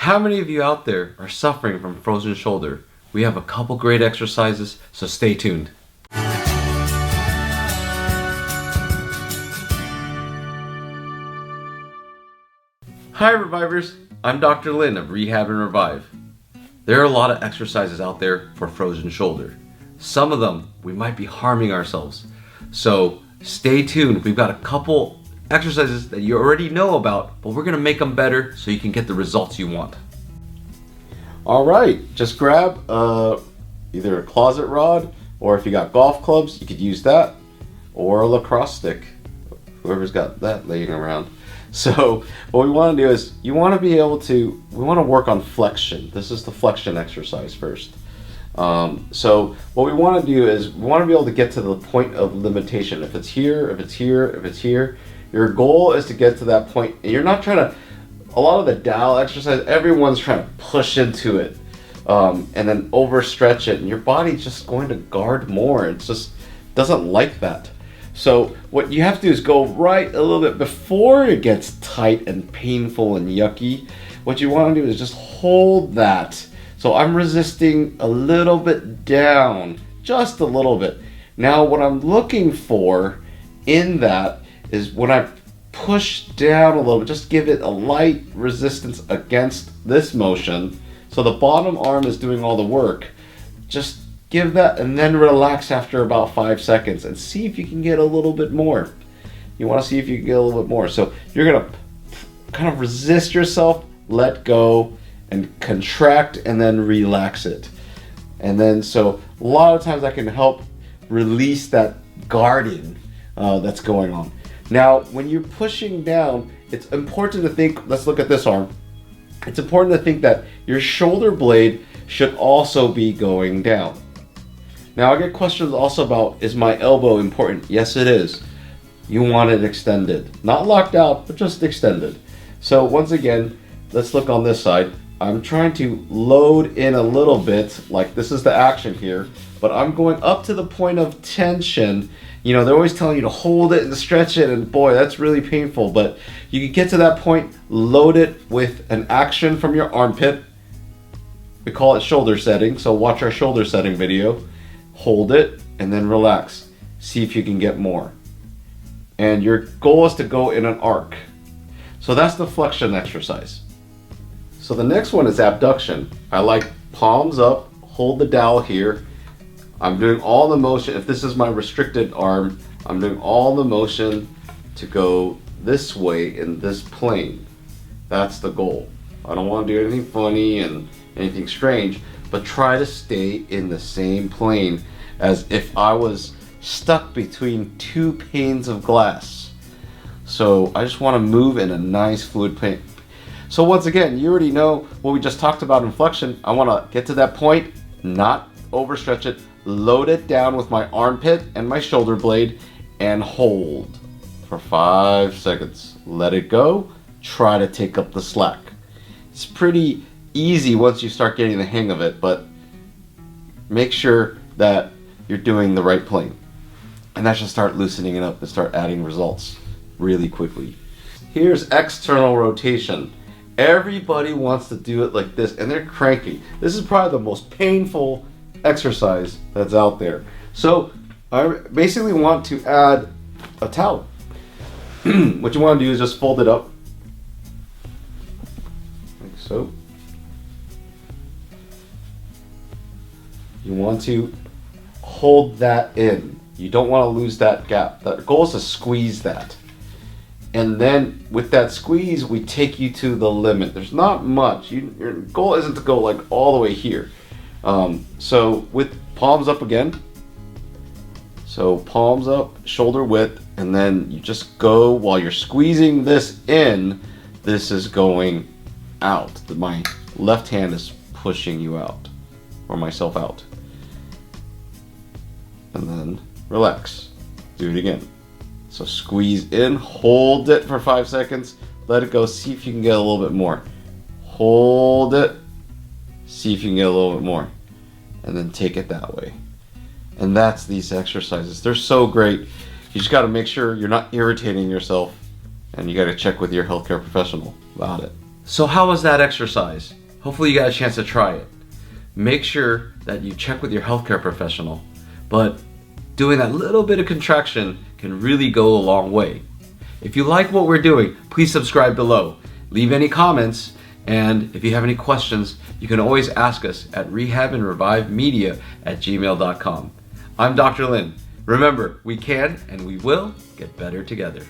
How many of you out there are suffering from frozen shoulder? We have a couple great exercises, so stay tuned. Hi Revivers, I'm Dr. Lin of Rehab and Revive. There are a lot of exercises out there for frozen shoulder. Some of them we might be harming ourselves. So stay tuned, we've got a couple exercises that you already know about, but we're gonna make them better so you can get the results you want. Alright, just grab either a closet rod, or if you got golf clubs, you could use that, or a lacrosse stick, whoever's got that laying around. So what we want to do is we want to work on flexion. This is the flexion exercise first. So what we want to do is we want to be able to get to the point of limitation. If it's here, if it's here, if it's here, your goal is to get to that point. And you're not trying to, a lot of the Dowel exercise, everyone's trying to push into it and then overstretch it, and your body's just going to guard more. It just doesn't like that. So what you have to do is go right a little bit before it gets tight and painful and yucky. What you want to do is just hold that. So I'm resisting a little bit down, just a little bit. Now what I'm looking for in that is when I push down a little bit, just give it a light resistance against this motion. So the bottom arm is doing all the work. Just give that and then relax after about 5 seconds and see if you can get a little bit more. You want to see if you can get a little bit more. So you're going to kind of resist yourself, let go, and contract and then relax it. And then so a lot of times I can help release that guarding that's going on. Now when you're pushing down, it's important to think, let's look at this arm. It's important to think that your shoulder blade should also be going down. Now I get questions also about, is my elbow important? Yes, it is. You want it extended. Not locked out, but just extended. So once again, let's look on this side. I'm trying to load in a little bit, like this is the action here, but I'm going up to the point of tension. You know, they're always telling you to hold it and stretch it, and boy, that's really painful, but you can get to that point, load it with an action from your armpit. We call it shoulder setting, so watch our shoulder setting video. Hold it and then relax. See if you can get more. And your goal is to go in an arc. So that's the flexion exercise. So the next one is abduction. I like palms up, hold the dowel here. I'm doing all the motion. If this is my restricted arm, I'm doing all the motion to go this way in this plane. That's the goal. I don't want to do anything funny and anything strange, but try to stay in the same plane as if I was stuck between two panes of glass. So I just want to move in a nice fluid plane. So once again, you already know what we just talked about in flexion. I want to get to that point, not overstretch it, load it down with my armpit and my shoulder blade, and hold for 5 seconds. Let it go. Try to take up the slack. It's pretty easy once you start getting the hang of it, but make sure that you're doing the right plane. And that should start loosening it up and start adding results really quickly. Here's external rotation. Everybody wants to do it like this, and they're cranky. This is probably the most painful exercise that's out there. So I basically want to add a towel. What you want to do is just fold it up like so. You want to hold that in. You don't want to lose that gap. The goal is to squeeze that. And then with that squeeze, we take you to the limit. There's not much. Your goal isn't to go like all the way here. So with palms up again. So palms up, shoulder width, and then you just go while you're squeezing this in. This is going out. My left hand is pushing you out, or myself out. And then relax. Do it again. So squeeze in, hold it for 5 seconds, let it go, see if you can get a little bit more. Hold it, see if you can get a little bit more, and then take it that way. And that's these exercises. They're so great. You just got to make sure you're not irritating yourself, and you got to check with your healthcare professional about it. So how was that exercise? Hopefully you got a chance to try it. Make sure that you check with your healthcare professional, but doing that little bit of contraction can really go a long way. If you like what we're doing, please subscribe below. Leave any comments, and if you have any questions, you can always ask us at rehabandrevivemedia@gmail.com. I'm Dr. Lin. Remember, we can and we will get better together.